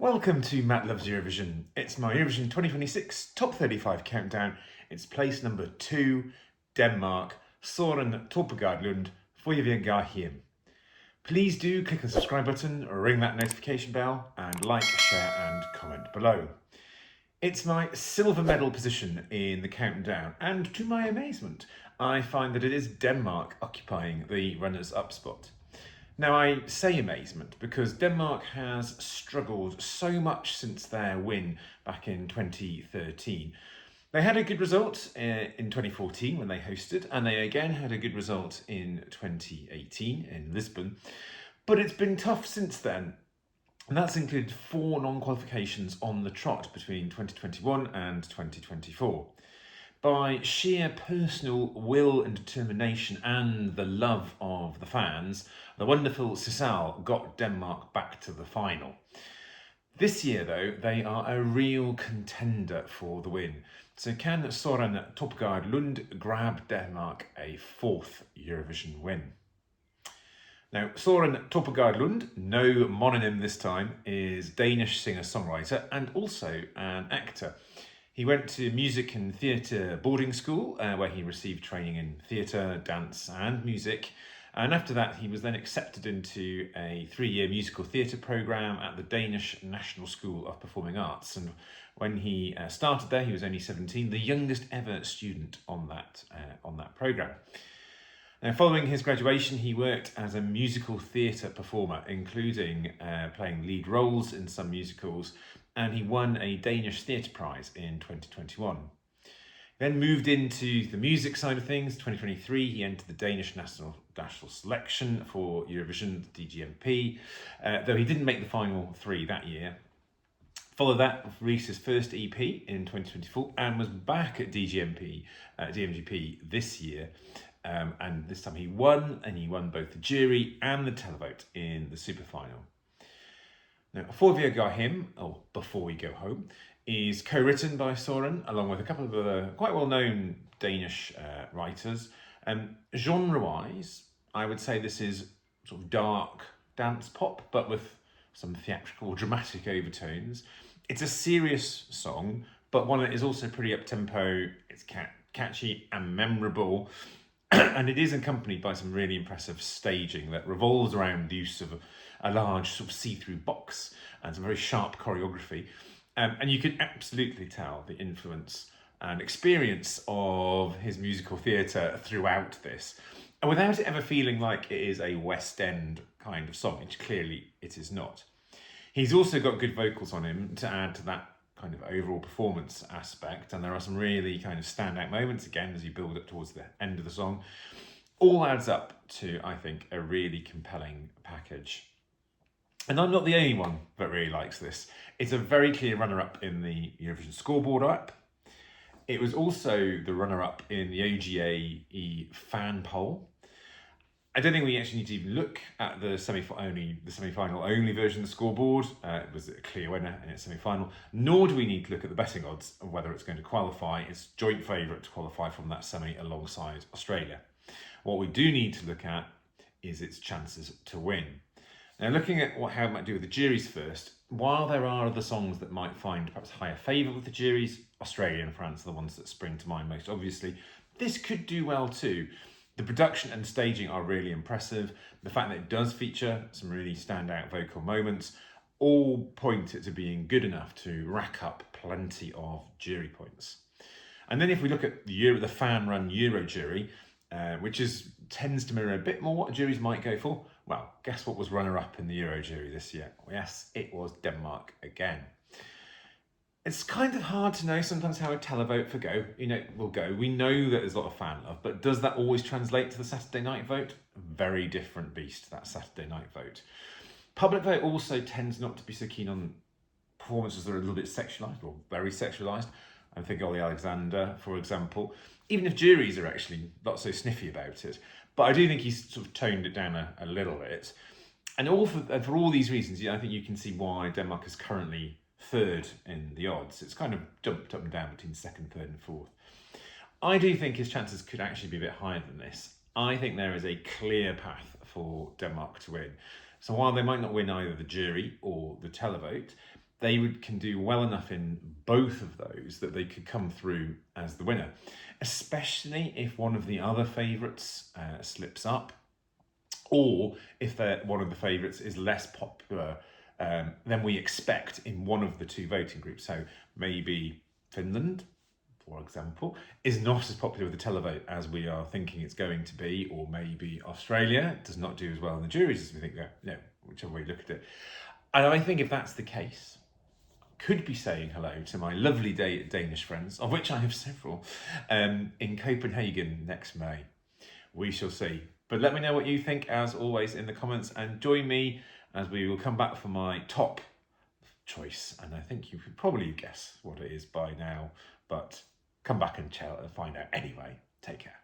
Welcome to Matt Loves Eurovision. It's my Eurovision 2026 Top 35 countdown. It's place number 2, Denmark, Søren Torpegaard Lund, hjem. Please do click on the subscribe button or ring that notification bell and like, share and comment below. It's my silver medal position in the countdown, and to my amazement, I find that it is Denmark occupying the runners-up spot. Now, I say amazement because Denmark has struggled so much since their win back in 2013. They had a good result in 2014 when they hosted, and they again had a good result in 2018 in Lisbon. But it's been tough since then, and that's included 4 non-qualifications on the trot between 2021 and 2024. By sheer personal will and determination and the love of the fans, the wonderful Sissal got Denmark back to the final. This year, though, they are a real contender for the win. So can Søren Torpegaard Lund grab Denmark a 4th Eurovision win? Now, Søren Torpegaard Lund, no mononym this time, is Danish singer-songwriter and also an actor. He went to music and theatre boarding school where he received training in theatre, dance and music. And after that, he was then accepted into a 3-year musical theatre programme at the Danish National School of Performing Arts. And when he started there, he was only 17, the youngest ever student on that programme. Now, following his graduation, he worked as a musical theatre performer, including playing lead roles in some musicals, and he won a Danish Theatre Prize in 2021. Then moved into the music side of things. 2023, he entered the Danish national selection for Eurovision, the DGMP, though he didn't make the final 3 that year. Followed that, released his first EP in 2024 and was back at DMGP this year. And this time he won, and he won both the jury and the televote in the super final. Now, hjem, or Before We Go Home, is co-written by Søren, along with a couple of other quite well-known Danish writers. Genre-wise, I would say this is sort of dark dance pop, but with some theatrical, dramatic overtones. It's a serious song, but one that is also pretty up-tempo. It's catchy and memorable. And it is accompanied by some really impressive staging that revolves around the use of a large sort of see-through box and some very sharp choreography. And you can absolutely tell the influence and experience of his musical theatre throughout this. And without it ever feeling like it is a West End kind of song, which clearly it is not. He's also got good vocals on him to add to that kind of overall performance aspect, and there are some really kind of standout moments again as you build up towards the end of the song. All adds up to, I think, a really compelling package. And I'm not the only one that really likes this. It's a very clear runner-up in the Eurovision scoreboard app. It was also the runner-up in the OGAE fan poll. I don't think we actually need to even look at the semi-final only version of the scoreboard. It was a clear winner in its semi-final. Nor do we need to look at the betting odds of whether it's going to qualify. It's joint favourite to qualify from that semi alongside Australia. What we do need to look at is its chances to win. Now, looking at how it might do with the juries first, while there are other songs that might find perhaps higher favour with the juries, Australia and France are the ones that spring to mind most obviously, this could do well too. The production and staging are really impressive. The fact that it does feature some really standout vocal moments all point it to being good enough to rack up plenty of jury points. And then if we look at the fan-run Euro jury, which tends to mirror a bit more what juries might go for, well, guess what was runner-up in the Euro jury this year? Well, yes, it was Denmark again. It's kind of hard to know sometimes how a televote will go. We know that there's a lot of fan love, but does that always translate to the Saturday night vote? Very different beast, that Saturday night vote. Public vote also tends not to be so keen on performances that are a little bit sexualised or very sexualised. I think Ollie Alexander, for example, even if juries are actually not so sniffy about it. But I do think he's sort of toned it down a little bit. And for all these reasons, I think you can see why Denmark is currently 3rd in the odds. It's kind of jumped up and down between 2nd, 3rd and 4th. I do think his chances could actually be a bit higher than this. I think there is a clear path for Denmark to win. So while they might not win either the jury or the televote, they can do well enough in both of those that they could come through as the winner, especially if one of the other favourites slips up, or if one of the favourites is less popular than we expect in one of the two voting groups. So maybe Finland, for example, is not as popular with the televote as we are thinking it's going to be, or maybe Australia does not do as well in the juries as we think, whichever way you look at it. And I think if that's the case, I could be saying hello to my lovely Danish friends, of which I have several, in Copenhagen next May. We shall see. But let me know what you think, as always, in the comments, and join me as we will come back for my top choice. And I think you could probably guess what it is by now, but come back and find out anyway. Take care.